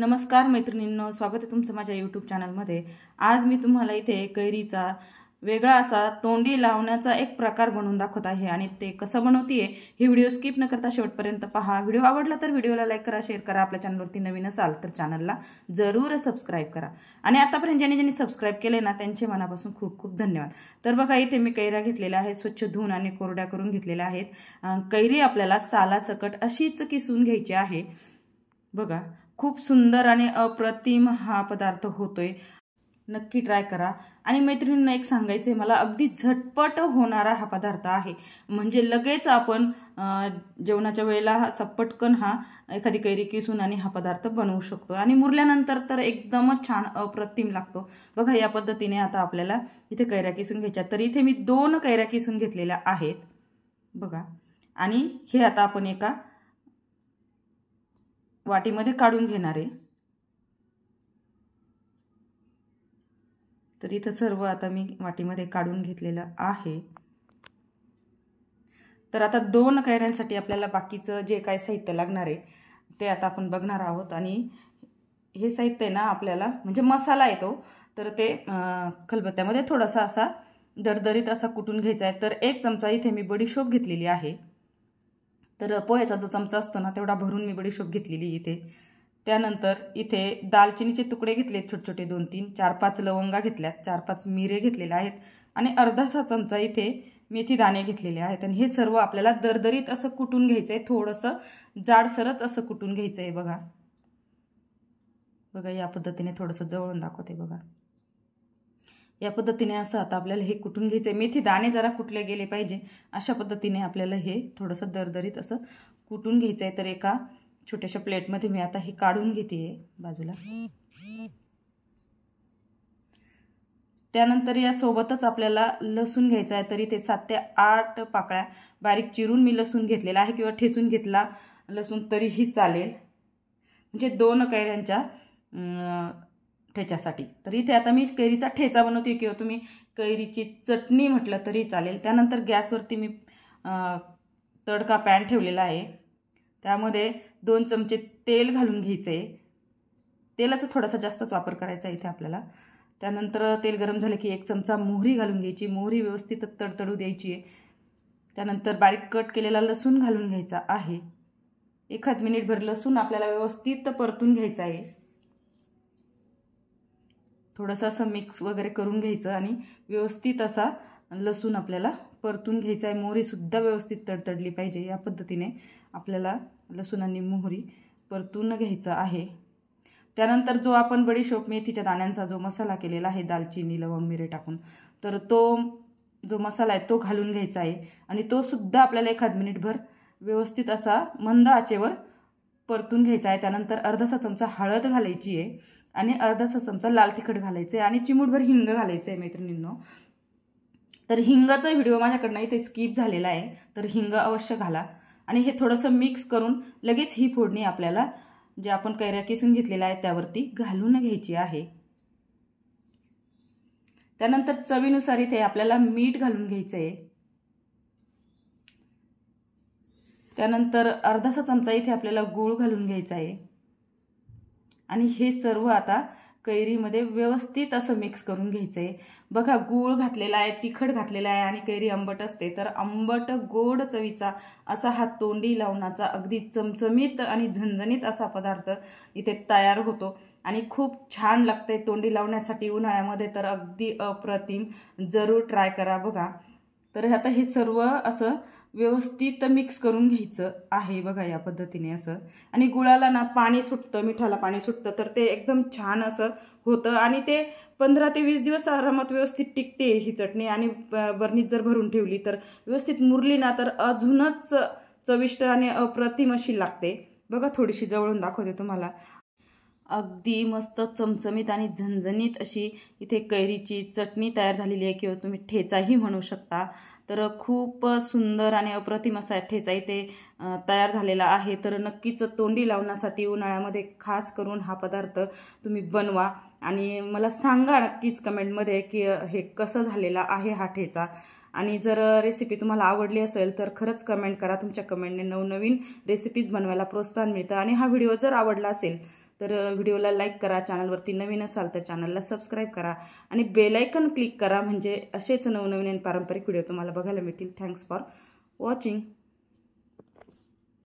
नमस्कार मैत्रिणींनो, स्वागत आहे तुमचं माझ्या YouTube चॅनलमध्ये। आज मी तुम्हाला इथे कैरीचा वेगळा असा तोंडी लावण्याचा एक प्रकार बनवून दाखवत आहे आणि ते कसं बनवतीये हे व्हिडिओ स्किप न करता शेवटपर्यंत पहा। व्हिडिओ आवडला तर व्हिडिओला लाईक करा, शेअर करा। आपल्या चॅनलवरती नवीन असाल तर चॅनलला जरूर सबस्क्राइब करा आणि आतापर्यंत ज्यांनी सबस्क्राइब केले ना त्यांचे मनापासून खूप खूप धन्यवाद। तर बघा इथे मी कैऱ्या घेतलेल्या आहेत, स्वच्छ धुवून आणि कोरड्या करून घेतलेल्या आहेत। कैरी आपल्याला सालासकट अशीच किसून घ्यायची आहे। बघा खूप सुंदर आणि अप्रतिम हा पदार्थ होतोय, नक्की ट्राय करा। आणि मैत्रिणींना एक सांगायचंय मला, अगदी झटपट होणारा हा पदार्थ आहे। म्हणजे लगेच आपण जेवणाच्या वेळेला असा पटकन हा एखादी कैरी किसून आणि हा पदार्थ बनवू शकतो आणि मुरल्यानंतर तर एकदमच छान अप्रतिम लागतो। बघा या पद्धतीने आता आपल्याला इथे कैऱ्या किसून घ्यायच्या। तर इथे मी 2 कैऱ्या किसून घेतलेल्या आहेत बघा, आणि हे आता आपण एका वाटीमध्ये काढून घेणार आहे। तर इथं सर्व आता मी वाटीमध्ये काढून घेतलेलं आहे। तर आता 2 कैऱ्यांसाठी आपल्याला बाकीचं जे काय साहित्य लागणार आहे ते आता आपण बघणार आहोत। आणि हे साहित्य ना आपल्याला म्हणजे मसाला येतो, तर ते खलबत्त्यामध्ये थोडासा असा दरदरीत असा कुटून घ्यायचा आहे। तर 1 चमचा इथे मी बडीशोप घेतलेली आहे। तर पोह्याचा जो चमचा असतो ना तेवढा भरून मी बडीशोप घेतलेली इथे। त्यानंतर इथे दालचिनीचे तुकडे घेतलेत छोटे छोटे 2-3, 4-5 लवंगा घेतल्यात, 4-5 मिरे घेतलेले आहेत आणि अर्धासा चमचा इथे मेथी दाणे घेतलेले आहेत। आणि हे सर्व आपल्याला दरदरीत असं कुटून घ्यायचंय, थोडंसं जाडसरच असं कुटून घ्यायचंय। बघा बघा या पद्धतीने थोडंसं जवळून दाखवते बघा, या पद्धतीने असं आता आपल्याला हे कुटून घ्यायचंय। मेथी दाणे जरा कुटले गेले पाहिजे अशा पद्धतीने आपल्याला हे थोडंसं दरदरीत असं कुटून घ्यायचंय। तर एका छोट्याशा प्लेटमध्ये मी आता हे काढून घेते बाजूला। त्यानंतर या सोबतच आपल्याला लसूण घ्यायचा आहे। तरी ते 7 ते 8 पाकळ्या बारीक चिरून मी लसूण घेतलेला आहे, किंवा ठेचून घेतला लसूण तरीही चालेल, म्हणजे 2 कैऱ्यांच्या ठेच्यासाठी। तर इथे आता मी कैरीचा ठेचा बनवते, किंवा तुम्ही कैरीची चटणी म्हटलं तरी चालेल। त्यानंतर गॅसवरती मी तडका पॅन ठेवलेला आहे, त्यामध्ये 2 चमचे तेल घालून घ्यायचे। तेलाचा थोडासा जास्तच वापर करायचा इथे आपल्याला। त्यानंतर तेल गरम झाले की 1 चमचा मोहरी घालून घ्यायची, मोहरी व्यवस्थित तडतडू द्यायची आहे। त्यानंतर बारीक कट केलेला लसूण घालून घ्यायचा आहे। 1 मिनिटभर लसूण आपल्याला व्यवस्थित परतून घ्यायचा आहे। थोडंसं असं मिक्स वगैरे करून घ्यायचं आणि व्यवस्थित असा लसूण आपल्याला परतून घ्यायचा आहे। मोहरी सुद्धा व्यवस्थित तडतडली पाहिजे, या पद्धतीने आपल्याला लसूण आणि मोहरी परतून घ्यायचं आहे। त्यानंतर जो आपण बडीशोप मेथीच्या दाण्यांचा जो मसाला केलेला आहे, दालचिनी लवंग मिरे टाकून, तर तो जो मसाला आहे तो घालून घ्यायचा आहे आणि तो सुद्धा आपल्याला 1 मिनिटभर व्यवस्थित असा मंद आचेवर परतून घ्यायचा आहे। त्यानंतर अर्धासा चमचा हळद घालायची आहे आणि अर्धासा चमचा लाल तिखट घालायचे आणि चिमूटभर हिंग घालायचे आहे मैत्रिणींनो। तर हिंगाचा व्हिडिओ माझ्याकडनं इथे स्किप झालेला आहे, तर हिंग अवश्य घाला। आणि हे थोडंसं मिक्स करून लगेच ही फोडणी आपल्याला जे आपण कैऱ्या किसून घेतलेल्या आहेत त्यावरती घालून घ्यायची आहे। त्यानंतर चवीनुसार इथे आपल्याला मीठ घालून घ्यायचं आहे। त्यानंतर अर्धासा चमचा इथे आपल्याला गूळ घालून घ्यायचा आहे आणि हे सर्व आता कैरीमध्ये व्यवस्थित असं मिक्स करून घ्यायचंय। बघा गूळ घातलेला आहे, तिखट घातलेला आहे आणि कैरी आंबट असते, तर आंबट गोड चवीचा असा हा तोंडी लावण्याचा अगदी चमचमीत आणि झणझणीत असा पदार्थ इथे तयार होतो आणि खूप छान लागते तोंडी लावण्यासाठी उन्हाळ्यामध्ये। तर अगदी अप्रतिम, जरूर ट्राय करा बघा। तर आता हे सर्व असं व्यवस्थित मिक्स करून घ्यायचं आहे बघा या पद्धतीने असं। आणि गुळाला ना पाणी सुटतं, मिठाला पाणी सुटतं, तर ते एकदम छान असं होतं आणि ते 15 ते 20 दिवस आरामात व्यवस्थित टिकते ही चटणी। आणि बरणीत जर भरून ठेवली तर व्यवस्थित मुरली ना तर अजूनच चविष्ट आणि अप्रतिम अशी लागते। बघा थोडीशी जवळून दाखवते तुम्हाला, अगदी मस्त चमचमीत आणि झणझणीत अशी इथे कैरीची चटणी तयार झालेली आहे, किंवा तुम्ही ठेचाही म्हणू शकता। तर खूप सुंदर आणि अप्रतिम असा ठेचा इथे तयार झालेला आहे। तर नक्कीच तोंडी लावण्यासाठी उन्हाळ्यामध्ये खास करून हा पदार्थ तुम्ही बनवा आणि मला सांगा नक्कीच कमेंटमध्ये की हे कसं झालेला आहे हा ठेचा। आणि जर रेसिपी तुम्हाला आवडली असेल तर खरंच कमेंट करा, तुमच्या कमेंटने नवनवीन रेसिपीज बनवायला प्रोत्साहन मिळतं। आणि हा व्हिडिओ जर आवडला असेल तर व्हिडिओला लाईक करा, चॅनलवरती नवीन असाल तर चॅनलला सबस्क्राईब करा आणि बेल आयकॉन क्लिक करा, म्हणजे असेच नवनवीन पारंपरिक व्हिडिओ तुम्हाला बघायला मिळतील. Thanks for watching.